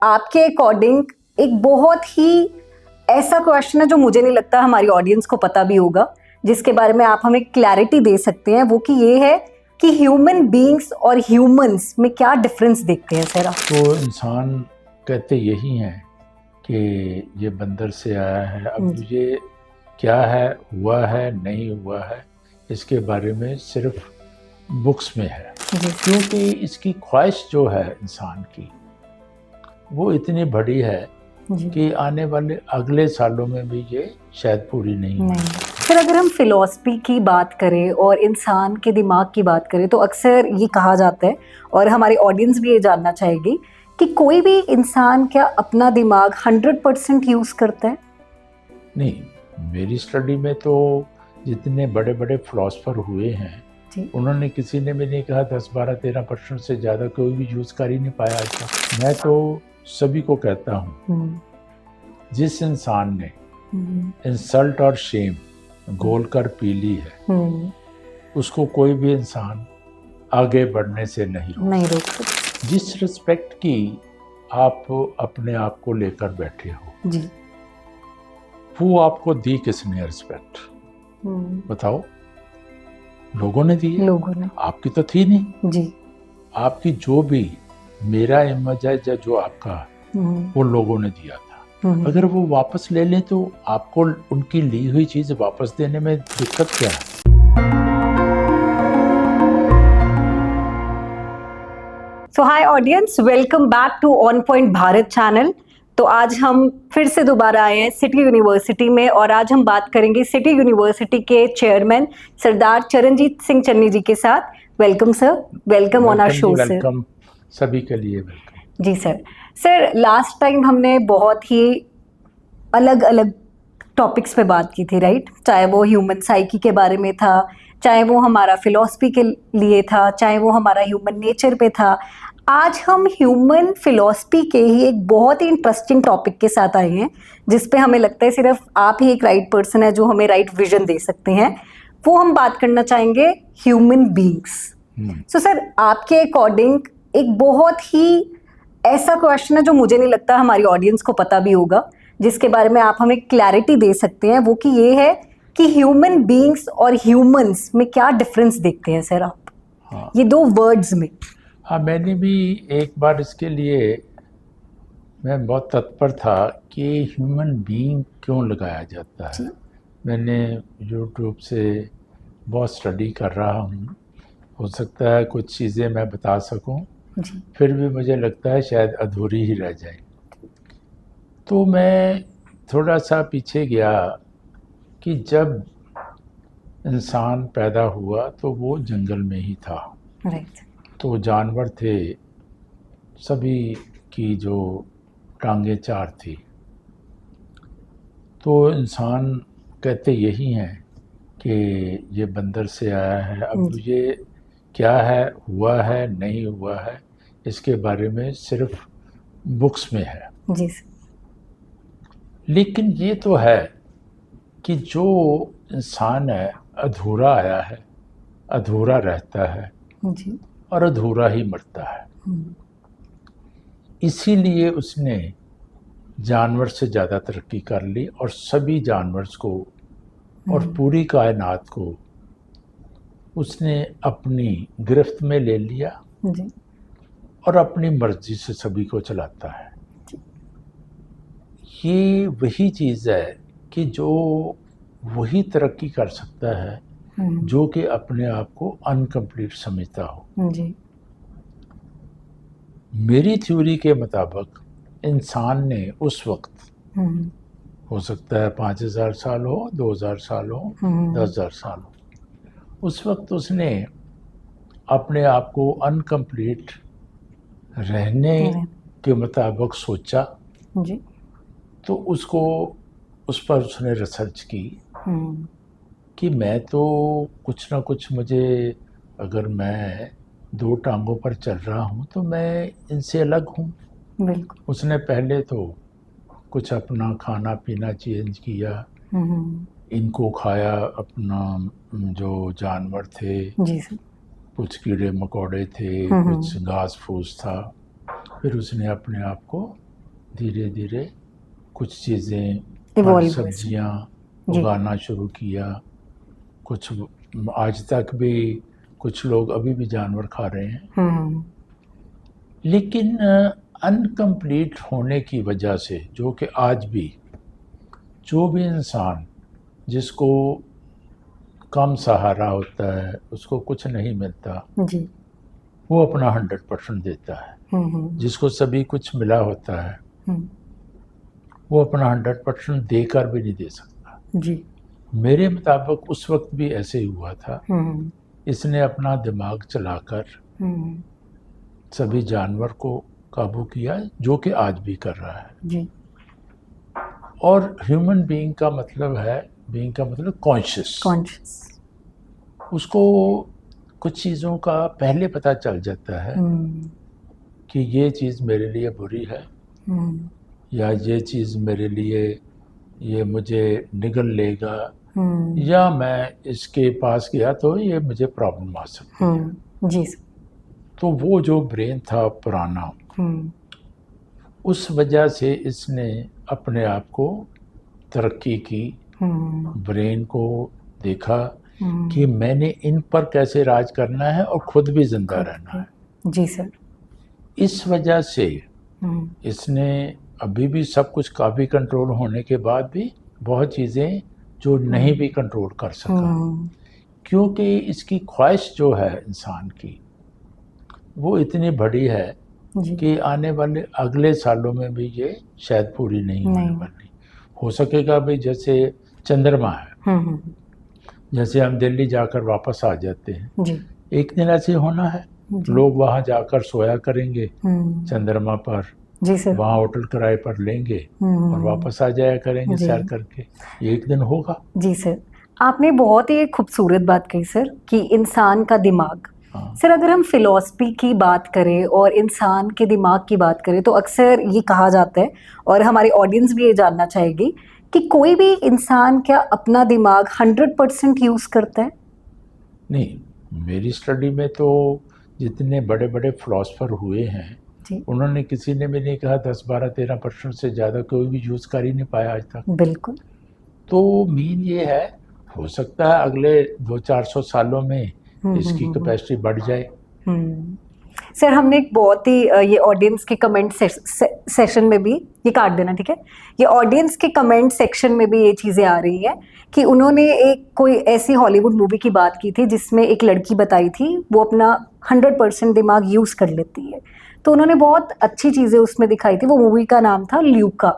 आपके अकॉर्डिंग एक बहुत ही ऐसा क्वेश्चन है जो मुझे नहीं लगता हमारी ऑडियंस को पता भी होगा, जिसके बारे में आप हमें क्लैरिटी दे सकते हैं। वो कि ये है कि ह्यूमन बीइंग्स और ह्यूमंस में क्या डिफरेंस देखते हैं सर आप? तो इंसान कहते यही हैं कि ये बंदर से आया है। अब ये क्या है, हुआ है, नहीं हुआ है, इसके बारे में सिर्फ बुक्स में है, क्योंकि इसकी ख्वाहिश जो है इंसान की वो इतनी बड़ी है कि आने वाले अगले सालों में भी ये शायद पूरी नहीं होगी। सर अगर हम फिलॉसफी की बात करें और इंसान के दिमाग की बात करें तो अक्सर ये कहा जाता है और हमारी ऑडियंस भी ये जानना चाहेगी कि कोई भी इंसान क्या अपना दिमाग 100% यूज करता है? नहीं, मेरी स्टडी में तो जितने बड़े बड़े फिलोसफर हुए हैं उन्होंने किसी ने भी नहीं कहा 10, 12, 13% से ज़्यादा कोई भी यूज कर ही नहीं पाया आज तक। मैं तो सभी को कहता हूँ, जिस इंसान ने इंसल्ट और शेम घोल कर पी ली है उसको कोई भी इंसान आगे बढ़ने से नहीं रोक सकता। जिस रिस्पेक्ट की आप अपने आप को लेकर बैठे हो जी, वो आपको दी किसने रिस्पेक्ट? बताओ। लोगों ने दी है। लोगों ने। आपकी तो थी नहीं जी। आपकी जो भी मेरा इमेज है या जो आपका वो लोगों ने दिया था। अगर वो वापस ले लें तो आपको उनकी ली हुई चीज वापस देने में दिक्कत क्या है? So hi audience, welcome back to on point Bharat channel. तो आज हम फिर से दोबारा आए हैं सिटी यूनिवर्सिटी में और आज हम बात करेंगे सिटी यूनिवर्सिटी के चेयरमैन सरदार चरणजीत सिंह चन्नी जी के साथ। Welcome sir, welcome on our show sir. Welcome सभी के लिए वेलकम। जी सर। सर लास्ट टाइम हमने बहुत ही अलग अलग टॉपिक्स पे बात की थी, राइट? चाहे वो ह्यूमन साइकी के बारे में था, चाहे वो हमारा फिलॉसफी के लिए था, चाहे वो हमारा ह्यूमन नेचर पे था। आज हम ह्यूमन फिलॉसफी के ही एक बहुत ही इंटरेस्टिंग टॉपिक के साथ आए हैं जिस पे हमें लगता है सिर्फ आप ही एक राइट पर्सन है जो हमें राइट विजन दे सकते हैं। वो हम बात करना चाहेंगे ह्यूमन बीइंग्स। सो सर आपके अकॉर्डिंग एक बहुत ही ऐसा क्वेश्चन है जो मुझे नहीं लगता हमारी ऑडियंस को पता भी होगा, जिसके बारे में आप हमें क्लैरिटी दे सकते हैं। वो कि ये है कि ह्यूमन बीइंग्स और ह्यूमंस में क्या डिफरेंस देखते हैं सर आप? हाँ। ये दो वर्ड्स में। हाँ, मैंने भी एक बार इसके लिए मैं बहुत तत्पर था कि ह्यूमन बीइंग क्यों लगाया जाता है। मैंने यूट्यूब से बहुत स्टडी कर रहा हूँ, हो सकता है कुछ चीज़ें मैं बता सकूँ, फिर भी मुझे लगता है शायद अधूरी ही रह जाए। तो मैं थोड़ा सा पीछे गया कि जब इंसान पैदा हुआ तो वो जंगल में ही था। तो जानवर थे, सभी की जो टांगे चार थी। तो इंसान कहते यही हैं कि ये बंदर से आया है। अब ये क्या है, हुआ है, नहीं हुआ है, इसके बारे में सिर्फ बुक्स में है। जी। लेकिन ये तो है कि जो इंसान है अधूरा आया है, अधूरा रहता है जी। और अधूरा ही मरता है। इसीलिए उसने जानवर से ज़्यादा तरक्की कर ली और सभी जानवर्स को और पूरी कायनात को उसने अपनी गिरफ्त में ले लिया और अपनी मर्जी से सभी को चलाता है। ये वही चीज़ है कि जो वही तरक्की कर सकता है जो कि अपने आप को अनकम्प्लीट समझता हो। जी। मेरी थ्योरी के मुताबिक इंसान ने उस वक्त, हो सकता है 5000 साल हो, 2000 साल हो, 10,000 साल हो, उस वक्त उसने अपने आप को अनकम्प्लीट रहने के मुताबिक सोचा जी। तो उसको उस पर उसने रिसर्च की कि मैं तो कुछ ना कुछ, मुझे अगर मैं दो टांगों पर चल रहा हूँ तो मैं इनसे अलग हूँ। उसने पहले तो कुछ अपना खाना पीना चेंज किया, इनको खाया, अपना जो जानवर थे, कुछ कीड़े मकोड़े थे, कुछ घास फूस था। फिर उसने अपने आप को धीरे धीरे कुछ चीज़ें, Evolve फल हुए। सब्जियाँ जी। उगाना शुरू किया। कुछ आज तक भी कुछ लोग अभी भी जानवर खा रहे हैं, हम्म लेकिन अनकम्प्लीट होने की वजह से, जो कि आज भी जो भी इंसान जिसको कम सहारा होता है, उसको कुछ नहीं मिलता, जी। वो अपना 100% देता है। हम्म जिसको सभी कुछ मिला होता है, हम्म, वो अपना 100% देकर भी नहीं दे सकता। जी। मेरे मुताबिक उस वक्त भी ऐसे ही हुआ था। हम्म इसने अपना दिमाग चलाकर हम्म, सभी जानवर को काबू किया, जो कि आज भी कर रहा है। जी। और ह्यूमन बीइंग का मतलब है, बीइंग का मतलब कॉन्शियस। कॉन्शियस। उसको कुछ चीज़ों का पहले पता चल जाता है हम्म कि ये चीज़ मेरे लिए बुरी है, हम्म या ये चीज़ मेरे लिए, ये मुझे निगल लेगा, हम्म या मैं इसके पास गया तो ये मुझे प्रॉब्लम आ सकती है। जी सर। तो वो जो ब्रेन था पुराना, हम्म उस वजह से इसने अपने आप को तरक्की की, ब्रेन को देखा कि मैंने इन पर कैसे राज करना है और खुद भी जिंदा रहना है। जी सर। इस वजह से इसने अभी भी सब कुछ काफ़ी कंट्रोल होने के बाद भी बहुत चीज़ें जो नहीं भी कंट्रोल कर सका, क्योंकि इसकी ख्वाहिश जो है इंसान की, वो इतनी बड़ी है जी। कि आने वाले अगले सालों में भी ये शायद पूरी नहीं होने वाली। हो सकेगा भी, जैसे चंद्रमा है, जैसे हम दिल्ली जाकर वापस आ जाते हैं, जी। एक दिन ऐसे होना है। लोग वहाँ जाकर सोया करेंगे चंद्रमा पर, जी सर। वहाँ होटल किराए पर लेंगे और वापस आ जाया करेंगे सैर करके। ये एक दिन होगा। जी सर, आपने बहुत ही खूबसूरत बात कही सर कि इंसान का दिमाग। हाँ। सर, अगर हम फिलॉसफी की बात करें और इंसान के दिमाग की बात करें तो अक्सर ये कहा जाता है, और हमारी ऑडियंस भी ये जानना चाहेगी, कि कोई भी इंसान क्या अपना दिमाग 100% यूज करता है? नहीं, मेरी स्टडी में तो जितने बड़े बड़े फिलोसफर हुए हैं, उन्होंने किसी ने भी नहीं कहा 10, 12, 13% से ज़्यादा कोई भी यूज़ कर ही नहीं पाया आज तक। बिल्कुल। तो मीन ये है, हो सकता है अगले 200-400 सालों में इसकी कैपेसिटी बढ़ जाए। सर, हमने एक बहुत ही ये ऑडियंस के कमेंट सेशन में भी, ये काट देना ठीक है, ये ऑडियंस के कमेंट सेक्शन में भी ये चीज़ें आ रही है कि उन्होंने एक कोई ऐसी हॉलीवुड मूवी की बात की थी जिसमें एक लड़की बताई थी वो अपना 100% दिमाग यूज़ कर लेती है। तो उन्होंने बहुत अच्छी चीज़ें उसमें दिखाई थी। वो मूवी का नाम था ल्यूका।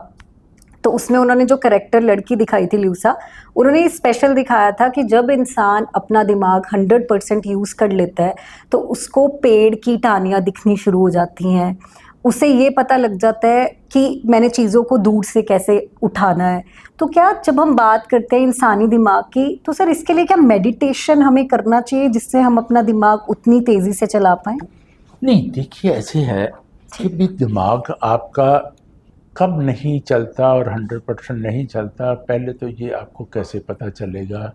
तो उसमें उन्होंने जो कैरेक्टर लड़की दिखाई थी ल्यूसा, उन्होंने स्पेशल दिखाया था कि जब इंसान अपना दिमाग 100% यूज़ कर लेता है तो उसको पेड़ की टहनियाँ दिखनी शुरू हो जाती हैं, उसे ये पता लग जाता है कि मैंने चीज़ों को दूर से कैसे उठाना है। तो क्या जब हम बात करते हैं इंसानी दिमाग की, तो सर इसके लिए क्या मेडिटेशन हमें करना चाहिए जिससे हम अपना दिमाग उतनी तेज़ी से चला पाएँ? नहीं, देखिए ऐसे है कि भी दिमाग आपका कब नहीं चलता और 100% नहीं चलता, पहले तो ये आपको कैसे पता चलेगा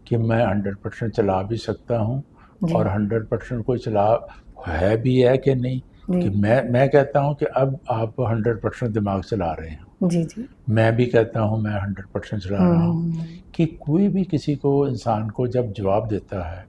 कि मैं 100% चला भी सकता हूँ और 100% कोई चला है भी है कि नहीं। कि मैं कहता हूँ कि अब आप 100% दिमाग चला रहे हैं। जी जी। मैं भी कहता हूँ मैं 100% चला रहा हूँ। कि कोई भी किसी को, इंसान को जब जवाब देता है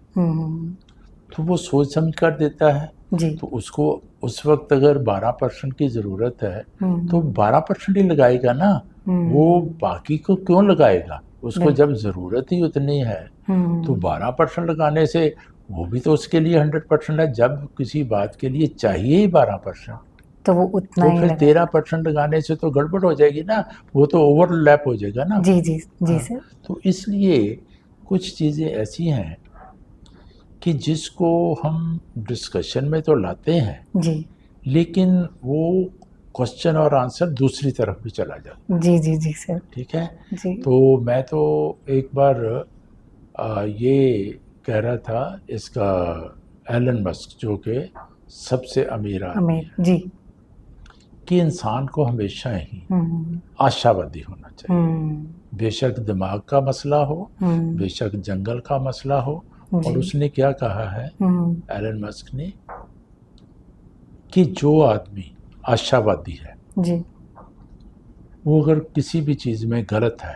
तो वो सोच समझ कर देता है। तो उसको उस वक्त अगर 12% की ज़रूरत है तो 12% ही लगाएगा ना, वो बाकी को क्यों लगाएगा? उसको जब ज़रूरत ही उतनी है तो 12% लगाने से वो भी तो उसके लिए 100% है। जब किसी बात के लिए चाहिए ही 12%, तो वो उतना तो ही फिर 13% लगाने से तो गड़बड़ हो जाएगी ना, वो तो ओवरलैप हो जाएगा ना। जी जी जी सर। तो इसलिए कुछ चीज़ें ऐसी हैं कि जिसको हम डिस्कशन में तो लाते हैं जी, लेकिन वो क्वेश्चन और आंसर दूसरी तरफ भी चला जाता जी जी जी सर। है। ठीक है जी। तो मैं तो एक बार ये कह रहा था, इसका एलन मस्क जो कि सबसे अमीर आदमी है, जी, कि इंसान को हमेशा ही आशावादी होना चाहिए। बेशक दिमाग का मसला हो, बेशक जंगल का मसला हो। और उसने क्या कहा है एलन मस्क ने, कि जो आदमी आशावादी है जी, वो अगर किसी भी चीज़ में गलत है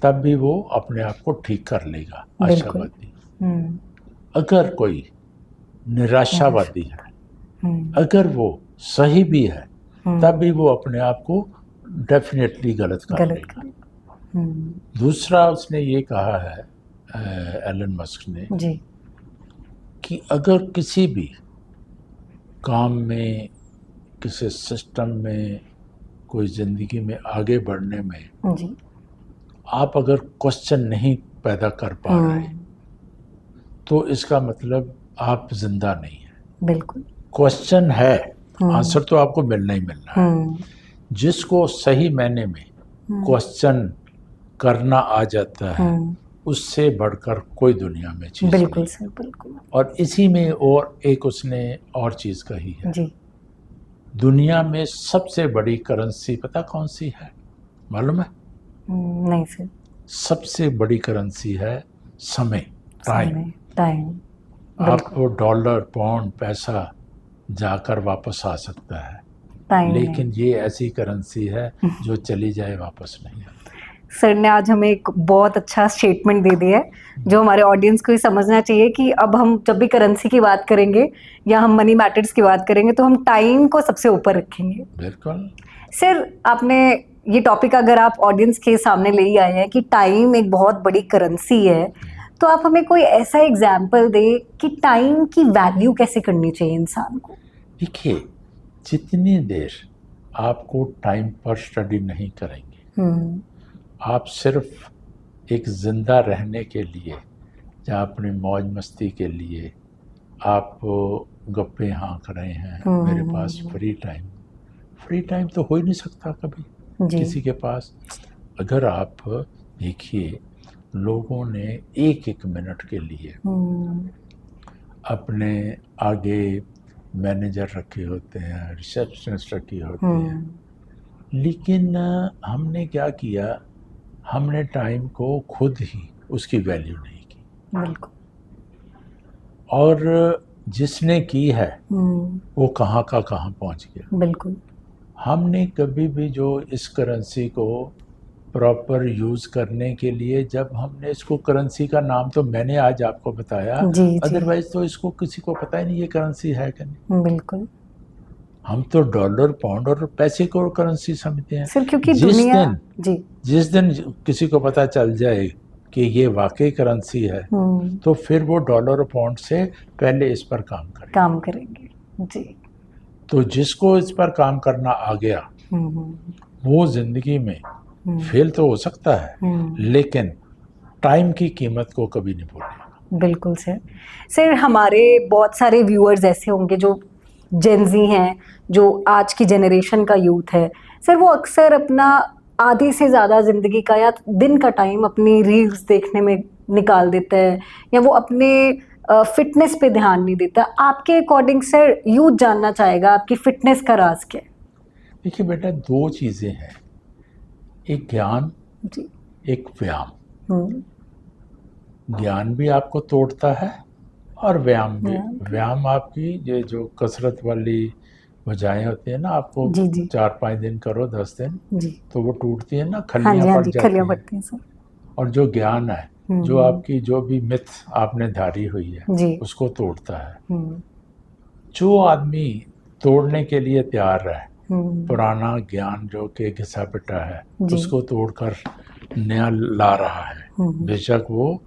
तब भी वो अपने आप को ठीक कर लेगा, बिल्कुल। आशावादी। हम्म, अगर कोई निराशावादी है, अगर वो सही भी है तब भी वो अपने आप को डेफिनेटली गलत कर गलत लेगा। कर। दूसरा उसने ये कहा है एलन मस्क ने जी। कि अगर किसी भी काम में, किसी सिस्टम में, कोई ज़िंदगी में आगे बढ़ने में जी। आप अगर क्वेश्चन नहीं पैदा कर पा रहे तो इसका मतलब आप जिंदा नहीं है। बिल्कुल। क्वेश्चन है, आंसर तो आपको मिलना ही मिलना है। जिसको सही मायने में क्वेश्चन करना आ जाता है उससे बढ़कर कोई दुनिया में चीज बिल्कुल नहीं। सर, बिल्कुल। और इसी में और एक उसने और चीज कही है, जी। दुनिया में सबसे बड़ी करेंसी पता कौन सी है मालूम है? नहीं सर। सबसे बड़ी करेंसी है समय, टाइम। टाइम। आप डॉलर, पाउंड, पैसा जाकर वापस आ सकता है, टाइम लेकिन नहीं। ये ऐसी करेंसी है जो चली जाए वापस नहीं आती। सर ने आज हमें एक बहुत अच्छा स्टेटमेंट दे दिया है जो हमारे ऑडियंस को ही समझना चाहिए कि अब हम जब भी करेंसी की बात करेंगे या हम मनी मैटर्स की बात करेंगे तो हम टाइम को सबसे ऊपर रखेंगे। बिल्कुल। सर आपने ये टॉपिक अगर आप ऑडियंस के सामने ले ही आए हैं कि टाइम एक बहुत बड़ी करेंसी है, तो आप हमें कोई ऐसा एग्जाम्पल दे कि टाइम की वैल्यू कैसे करनी चाहिए इंसान को। देखिए, जितनी देर आपको टाइम पर स्टडी नहीं करेंगे, आप सिर्फ एक जिंदा रहने के लिए या अपनी मौज मस्ती के लिए आप गप्पे हाँक रहे हैं, मेरे पास फ्री टाइम तो हो ही नहीं सकता कभी किसी के पास। अगर आप देखिए, लोगों ने एक एक मिनट के लिए अपने आगे मैनेजर रखे होते हैं, रिसेप्शनिस्ट रखी होती हैं, लेकिन हमने क्या किया, हमने टाइम को खुद ही उसकी वैल्यू नहीं की। बिल्कुल। और जिसने की है वो कहाँ का कहाँ पहुँच गया। बिल्कुल। हमने कभी भी जो इस करेंसी को प्रॉपर यूज़ करने के लिए, जब हमने इसको करेंसी का नाम तो मैंने आज आपको बताया, अदरवाइज तो इसको किसी को पता ही नहीं ये करेंसी है कि नहीं। बिल्कुल। हम तो डॉलर, पाउंड और पैसे को करेंसी समझते हैं। सर क्योंकि दुनिया जिस दिन किसी को पता चल जाए कि ये वाकई करेंसी है तो फिर वो डॉलर और पाउंड से पहले इस पर काम करेंगे। जी। तो जिसको इस पर काम करना आ गया वो जिंदगी में फेल तो हो सकता है लेकिन टाइम की कीमत को कभी नहीं भूलेगा। बिल्कुल सर। सर हमारे बहुत सारे व्यूअर्स ऐसे होंगे जो जेनजी हैं, जो आज की जनरेशन का यूथ है सर, वो अक्सर अपना आधे से ज़्यादा ज़िंदगी का या दिन का टाइम अपनी रील्स देखने में निकाल देता है या वो अपने फिटनेस पे ध्यान नहीं देता। आपके अकॉर्डिंग सर यूथ जानना चाहेगा आपकी फिटनेस का राज क्या है? देखिए बेटा, दो चीज़ें हैं, एक ज्ञान जी, एक व्यायाम। ज्ञान भी आपको तोड़ता है और व्यायाम भी। व्यायाम आपकी ये जो कसरत वाली भुजाएं होती है ना, आपको 4-5 दिन करो, 10 दिन तो वो टूटती है ना, खलियां पड़ जाती हैं। और जो ज्ञान है, जो आपकी जो भी मिथ आपने धारी हुई है उसको तोड़ता है। जो आदमी तोड़ने के लिए तैयार है, पुराना ज्ञान जो कि घिसा पिटा है उसको तोड़कर नया ला रहा है, बेशक वो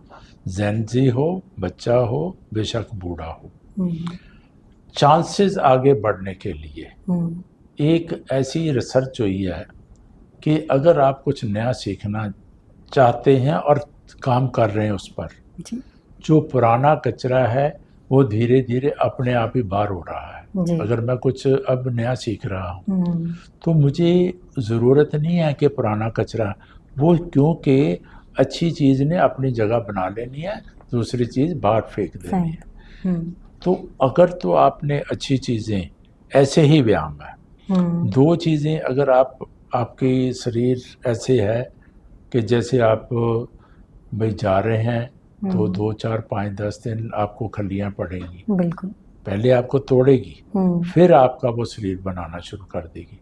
ज़ेनजी हो, बच्चा हो, बेशक बूढ़ा हो, चांसेस आगे बढ़ने के लिए एक ऐसी रिसर्च हुई है कि अगर आप कुछ नया सीखना चाहते हैं और काम कर रहे हैं उस पर, जो पुराना कचरा है वो धीरे धीरे अपने आप ही बाहर हो रहा है। अगर मैं कुछ अब नया सीख रहा हूँ तो मुझे ज़रूरत नहीं है कि पुराना कचरा वो, क्योंकि अच्छी चीज़ ने अपनी जगह बना लेनी है, दूसरी चीज़ बाहर फेंक देनी है। तो अगर तो आपने अच्छी चीज़ें, ऐसे ही व्यायाम है, दो चीज़ें अगर आपकी शरीर ऐसे है कि जैसे आप भाई जा रहे हैं तो 2, 4, 5, 10 दिन आपको खलियां पड़ेंगी, बिल्कुल पहले आपको तोड़ेगी फिर आपका वो शरीर बनाना शुरू कर देगी।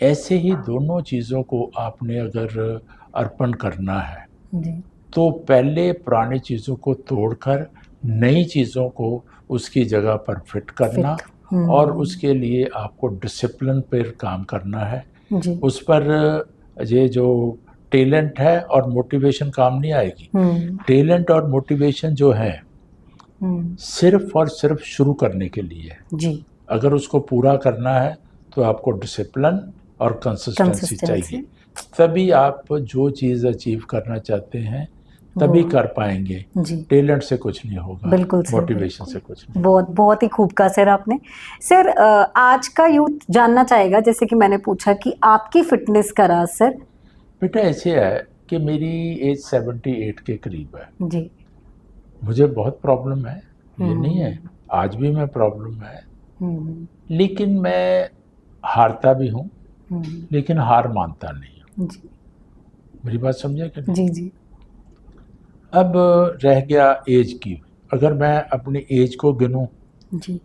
ऐसे ही दोनों चीज़ों को आपने अगर अर्पण करना है जी तो पहले पुरानी चीज़ों को तोड़कर नई चीज़ों को उसकी जगह पर फिट करना, फिट और उसके लिए आपको डिसिप्लिन पर काम करना है। जी उस पर ये जो टैलेंट है और मोटिवेशन काम नहीं आएगी। टैलेंट और मोटिवेशन जो है सिर्फ और सिर्फ शुरू करने के लिए है। जी अगर उसको पूरा करना है तो आपको डिसिप्लिन और कंसिस्टेंसी चाहिए, तभी आप जो चीज़ अचीव करना चाहते हैं तभी कर पाएंगे। जी टैलेंट से कुछ नहीं होगा, बिल्कुल सर, मोटिवेशन से कुछ नहीं। बहुत बहुत ही खूब कहा सर आपने। सर आज का यूथ जानना चाहेगा, जैसे कि मैंने पूछा कि आपकी फिटनेस का राज सर। बेटा ऐसे है कि मेरी एज 78 के करीब है। जी मुझे बहुत प्रॉब्लम है, ये नहीं है, आज भी मैं प्रॉब्लम है, लेकिन मैं हारता भी हूँ, लेकिन हार मानता नहीं हूँ। जी मेरी बात समझे कि नहीं? जी जी अब रह गया एज की, अगर मैं अपनी एज को गिनूं जी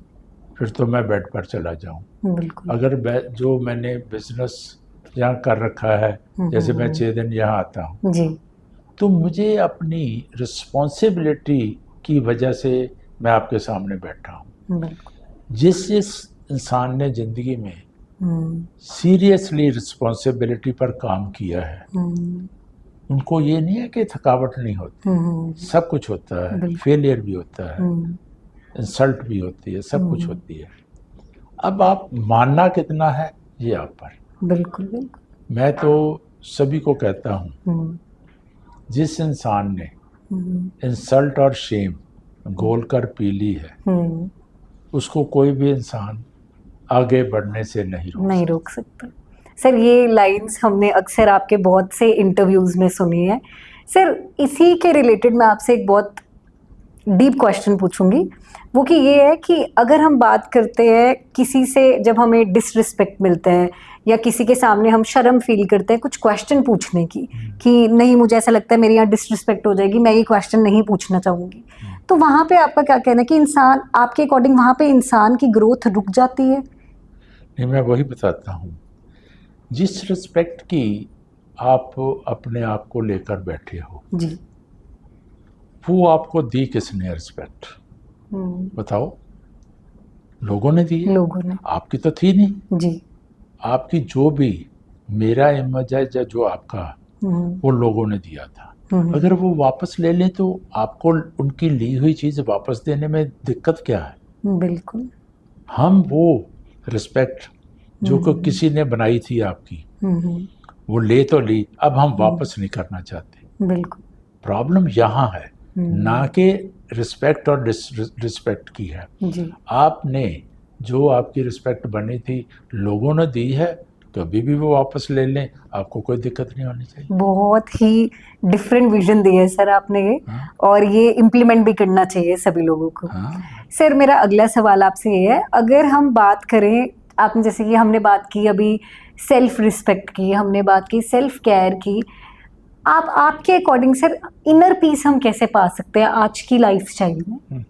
फिर तो मैं बेड पर चला जाऊं। बिल्कुल अगर जो मैंने बिजनेस यहाँ कर रखा है, जैसे मैं 6 दिन यहाँ आता हूँ, जी तो मुझे अपनी रिस्पॉन्सिबिलिटी की वजह से मैं आपके सामने बैठा हूँ। बिल्कुल जिस इंसान ने ज़िंदगी में सीरियसली रिस्पॉन्सिबिलिटी पर काम किया है, उनको ये नहीं है कि थकावट नहीं होती, सब कुछ होता है, फेलियर भी होता है, इंसल्ट भी होती है, सब कुछ होती है। अब आप मानना कितना है ये आप पर। बिल्कुल बिल्कुल मैं तो सभी को कहता हूँ, जिस इंसान ने इंसल्ट और शेम घोल कर पी ली है, उसको कोई भी इंसान आगे बढ़ने से नहीं रोक सकता। सर ये लाइंस हमने अक्सर आपके बहुत से इंटरव्यूज़ में सुनी है। सर इसी के रिलेटेड मैं आपसे एक बहुत डीप क्वेश्चन पूछूंगी, वो कि ये है कि अगर हम बात करते हैं किसी से, जब हमें डिसरिस्पेक्ट मिलता है या किसी के सामने हम शर्म फील करते हैं कुछ क्वेश्चन पूछने की, कि नहीं मुझे ऐसा लगता है मेरे यहाँ डिसरिस्पेक्ट हो जाएगी, मैं ये क्वेश्चन नहीं पूछना चाहूँगी, तो वहाँ पे आपका क्या कहना है कि इंसान, आपके अकॉर्डिंग वहाँ पे इंसान की ग्रोथ रुक जाती है? नहीं, मैं वही बताता हूँ, जिस रिस्पेक्ट की आप अपने आप को लेकर बैठे हो जी वो आपको दी किसने रिस्पेक्ट? बताओ। लोगों ने दी है, लोगों ने। आपकी तो थी नहीं। जी आपकी जो भी मेरा इमेज है या जो आपका, वो लोगों ने दिया था। अगर वो वापस ले लें तो आपको उनकी ली हुई चीज़ वापस देने में दिक्कत क्या है? बिल्कुल। हम वो रिस्पेक्ट जो को किसी ने बनाई थी आपकी, वो ले तो ली, अब हम वापस नहीं करना चाहते। बिल्कुल। प्रॉब्लम यहाँ है, ना कि रिस्पेक्ट और डिसरिस्पेक्ट की है। जी आपने जो आपकी रिस्पेक्ट बनी थी लोगों ने दी है, कभी भी वो वापस ले लें, आपको कोई दिक्कत नहीं होनी चाहिए। बहुत ही डिफरेंट विजन दी है सर आपने ये, और ये इम्प्लीमेंट भी करना चाहिए सभी लोगों को। सर मेरा अगला सवाल आपसे ये है, अगर हम बात करें, आपने जैसे कि हमने बात की अभी सेल्फ रिस्पेक्ट की, हमने बात की सेल्फ केयर की, आपके अकॉर्डिंग सर इनर पीस हम कैसे पा सकते हैं आज की लाइफस्टाइल में?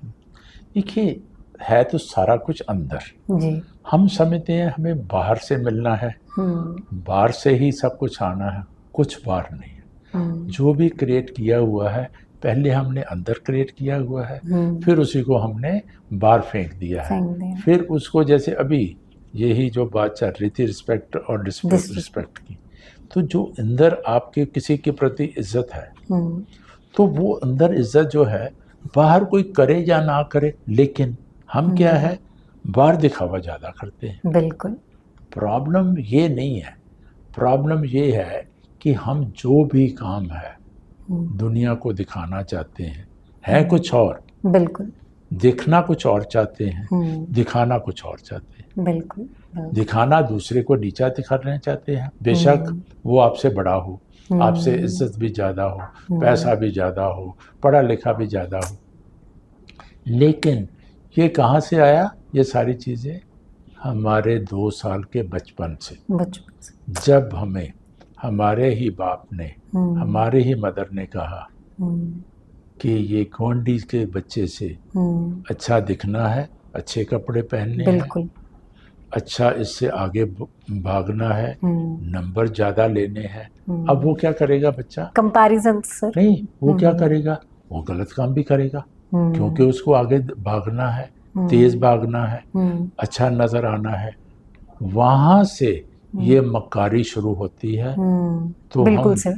देखिए, है तो सारा कुछ अंदर। जी हम समझते हैं हमें बाहर से मिलना है, बाहर से ही सब कुछ आना है, कुछ बाहर नहीं है। जो भी क्रिएट किया हुआ है पहले हमने अंदर क्रिएट किया हुआ है, फिर उसी को हमने बाहर फेंक दिया है। फिर उसको, जैसे अभी यही जो बात चल रही थी रिस्पेक्ट और डिसरिस्पेक्ट की, तो जो अंदर आपके किसी के प्रति इज्जत है, तो वो अंदर इज्जत जो है बाहर कोई करे या ना करे, लेकिन हम क्या है बाहर दिखावा ज़्यादा करते हैं। बिल्कुल। प्रॉब्लम ये नहीं है, प्रॉब्लम ये है कि हम जो भी काम है दुनिया को दिखाना चाहते हैं, है कुछ और, बिल्कुल, दिखना कुछ और चाहते हैं, दिखाना कुछ और चाहते हैं। बिल्कुल। दिखाना दूसरे को नीचा दिखाना चाहते हैं, बेशक वो आपसे बड़ा हो, आपसे इज्जत भी ज़्यादा हो, पैसा भी ज़्यादा हो, पढ़ा लिखा भी ज़्यादा हो, लेकिन ये कहाँ से आया? ये सारी चीज़ें हमारे 2 साल के बचपन से, जब हमें हमारे ही बाप ने, हमारे ही मदर ने कहा कि ये गोंडी के बच्चे से अच्छा दिखना है, अच्छे कपड़े पहनने हैं, अच्छा इससे आगे भागना है, नंबर ज़्यादा लेने हैं। अब वो क्या करेगा बच्चा? Comparison sir. नहीं, वो क्या करेगा? वो गलत काम भी करेगा, क्योंकि उसको आगे भागना है, तेज भागना है, अच्छा नजर आना है। वहाँ से ये मक्कारी शुरू होती है। तो बिल्कुल हम सर।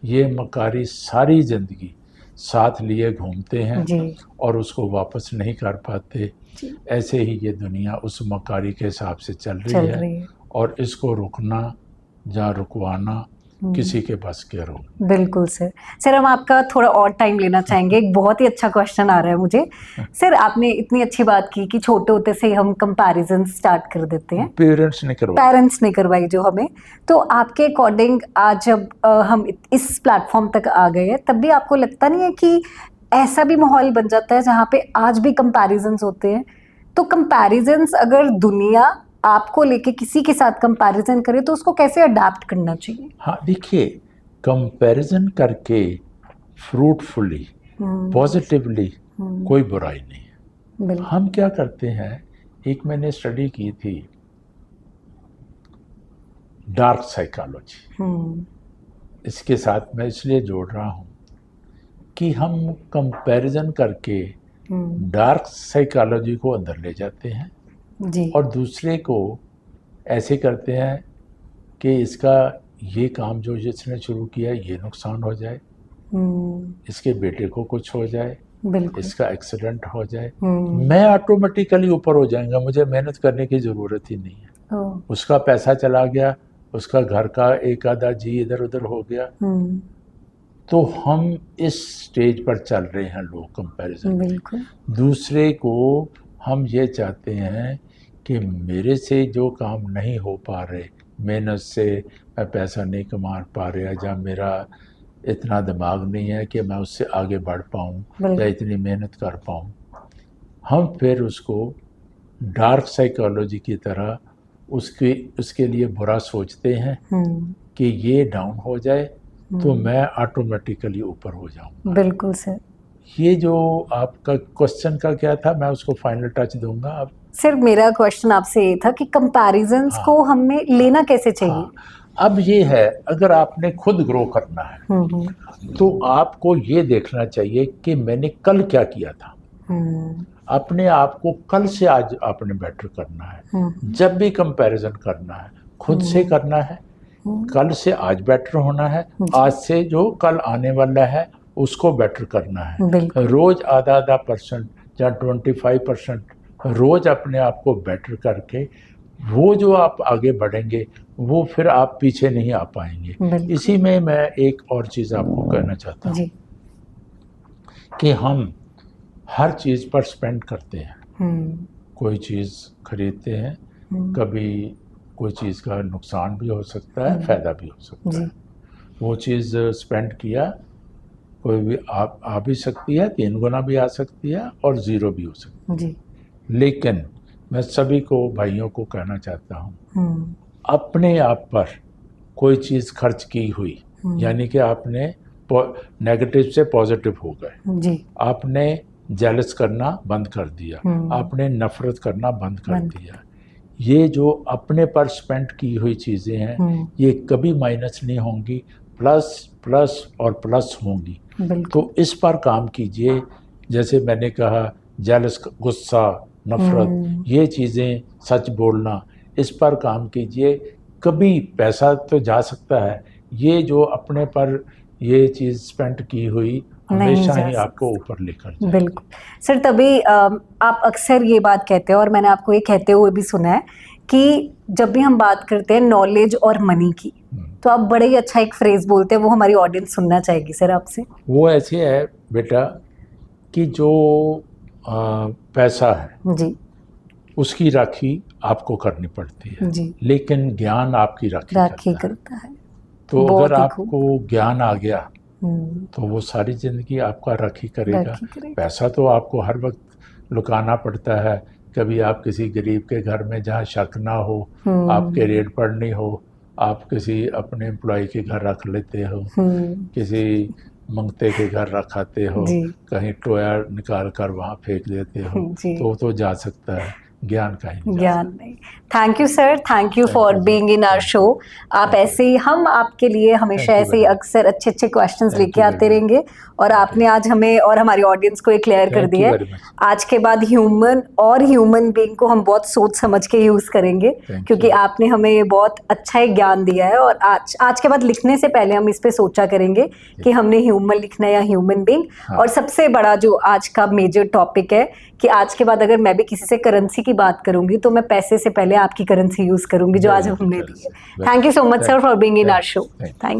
ये मक्कारी सारी जिंदगी साथ लिए घूमते हैं जी और उसको वापस नहीं कर पाते। जी ऐसे ही ये दुनिया उस मक्कारी के हिसाब से चल चल रही है रही है। और इसको रुकना या रुकवाना किसी के बस के रोग। बिल्कुल सर। सर हम आपका थोड़ा और टाइम लेना चाहेंगे, एक बहुत ही अच्छा क्वेश्चन आ रहा है मुझे। सर आपने इतनी अच्छी बात की कि छोटे होते से ही हम कंपैरिजन स्टार्ट कर देते हैं, पेरेंट्स ने करवाया। पेरेंट्स ने करवाई जो हमें। तो आपके अकॉर्डिंग आज जब हम इस प्लेटफॉर्म तक आ गए हैं, तब भी आपको लगता नहीं है कि ऐसा भी माहौल बन जाता है जहाँ पे आज भी कंपैरिजन्स होते हैं? तो कंपैरिजन्स अगर दुनिया आपको लेके किसी के साथ कंपैरिजन करे तो उसको कैसे अडेप्ट करना चाहिए? हाँ देखिए, कंपैरिजन करके फ्रूटफुली पॉजिटिवली कोई बुराई नहीं है। बिल्कुल। हम क्या करते हैं, एक मैंने स्टडी की थी डार्क साइकोलॉजी, इसके साथ मैं इसलिए जोड़ रहा हूँ कि हम कंपैरिजन करके डार्क साइकोलॉजी को अंदर ले जाते हैं जी और दूसरे को ऐसे करते हैं कि इसका ये काम जो जिसने शुरू किया ये नुकसान हो जाए, इसके बेटे को कुछ हो जाए, बिल्कुल। इसका एक्सीडेंट हो जाए, मैं ऑटोमेटिकली ऊपर हो जाएगा, मुझे मेहनत करने की ज़रूरत ही नहीं है। उसका पैसा चला गया, उसका घर का एक आधा जी इधर उधर हो गया। तो हम इस स्टेज पर चल रहे हैं लोग कंपैरिजन। बिल्कुल। दूसरे को हम ये चाहते हैं कि मेरे से जो काम नहीं हो पा रहे, मेहनत से मैं पैसा नहीं कमा पा रहा, या मेरा इतना दिमाग नहीं है कि मैं उससे आगे बढ़ पाऊँ या इतनी मेहनत कर पाऊँ, हम फिर उसको डार्क साइकोलॉजी की तरह उसके लिए बुरा सोचते हैं कि ये डाउन हो जाए तो मैं ऑटोमेटिकली ऊपर हो जाऊँ। बिल्कुल सर। ये जो आपका क्वेश्चन का क्या था, मैं उसको फाइनल टच दूंगा अब। सर मेरा क्वेश्चन आपसे ये था कि कंपैरिजन्स को हमें लेना कैसे चाहिए? हाँ, अब ये है, अगर आपने खुद ग्रो करना है तो आपको ये देखना चाहिए कि मैंने कल क्या किया था। अपने आप को कल से आज आपने बेटर करना है। जब भी कंपैरिजन करना है खुद से करना है, कल से आज बेटर होना है, आज से जो कल आने वाला है उसको बेटर करना है। रोज आधा आधा % या 25% रोज अपने आप को बेटर करके वो जो आप आगे बढ़ेंगे वो फिर आप पीछे नहीं आ पाएंगे। इसी में मैं एक और चीज़ आपको कहना चाहता हूँ कि हम हर चीज़ पर स्पेंड करते हैं। कोई चीज़ खरीदते हैं, कभी कोई चीज़ का नुकसान भी हो सकता है, फ़ायदा भी हो सकता है। वो चीज़ स्पेंड किया, कोई भी आ भी सकती है, 3 गुना भी आ सकती है और 0 भी हो सकती है। लेकिन मैं सभी को भाइयों को कहना चाहता हूँ, अपने आप पर कोई चीज़ खर्च की हुई, यानी कि आपने नेगेटिव से पॉजिटिव हो गए, आपने जेलस करना बंद कर दिया, आपने नफरत करना बंद कर दिया, ये जो अपने पर स्पेंड की हुई चीज़ें हैं ये कभी माइनस नहीं होंगी, प्लस प्लस और प्लस होंगी। तो इस पर काम कीजिए। जैसे मैंने कहा, जेलस, गुस्सा, नफरत, ये चीज़ें, सच बोलना, इस पर काम कीजिए। कभी पैसा तो जा सकता है, ये जो अपने पर ये चीज़ स्पेंड की हुई हमेशा ही आपको ऊपर लेकर जाएगी। बिल्कुल सर। तभी आप अक्सर ये बात कहते हैं और मैंने आपको ये कहते हुए भी सुना है कि जब भी हम बात करते हैं नॉलेज और मनी की, तो आप बड़े ही अच्छा एक फ्रेज बोलते हैं, वो हमारी ऑडियंस सुनना चाहेगी सर आपसे। वो ऐसे है बेटा कि जो पैसा है जी, उसकी राखी आपको करनी पड़ती है जी, लेकिन ज्ञान आपकी राखी करता है। तो अगर आपको ज्ञान आ गया तो वो सारी जिंदगी आपका राखी करेगा। पैसा तो आपको हर वक्त लुकाना पड़ता है, कभी आप किसी गरीब के घर में जहाँ शक ना हो, आपके रेड पड़नी हो, आप किसी अपने एम्प्लॉय के घर रख लेते हो, किसी मंगते के घर रखाते हो, कहीं टोया निकाल कर वहाँ फेंक देते हो, तो जा सकता है। ज्ञान का इंजाज। ज्ञान नहीं। Thank you sir, thank you Thank for you, जी। Being in our Thank show. आप Thank you. ऐसे ही, हम आपके लिए हमेशा Thank you ऐसे ही very much. अक्सर अच्छे अच्छे क्वेश्चंस Thank लेके you आते very much. रहेंगे, और Thank आपने you. आज हमें और हमारी ऑडियंस को ये क्लियर कर Thank you दिया है। very much. आज के बाद ह्यूमन और ह्यूमन बीइंग को हम बहुत सोच समझ के यूज करेंगे, Thank क्योंकि you. आपने हमें ये बहुत अच्छा एक ज्ञान दिया है। और आज के बाद लिखने से पहले हम इस पे सोचा करेंगे कि हमने ह्यूमन लिखना है या ह्यूमन बीइंग। हाँ। और सबसे बड़ा जो आज का मेजर टॉपिक है कि आज के बाद अगर मैं भी किसी से करेंसी की बात करूंगी तो मैं पैसे से पहले आपकी करेंसी यूज करूंगी, जो आज Very good, हमने very दी है। good. Thank you so much sir for being in our Thank- show. thank you. Thank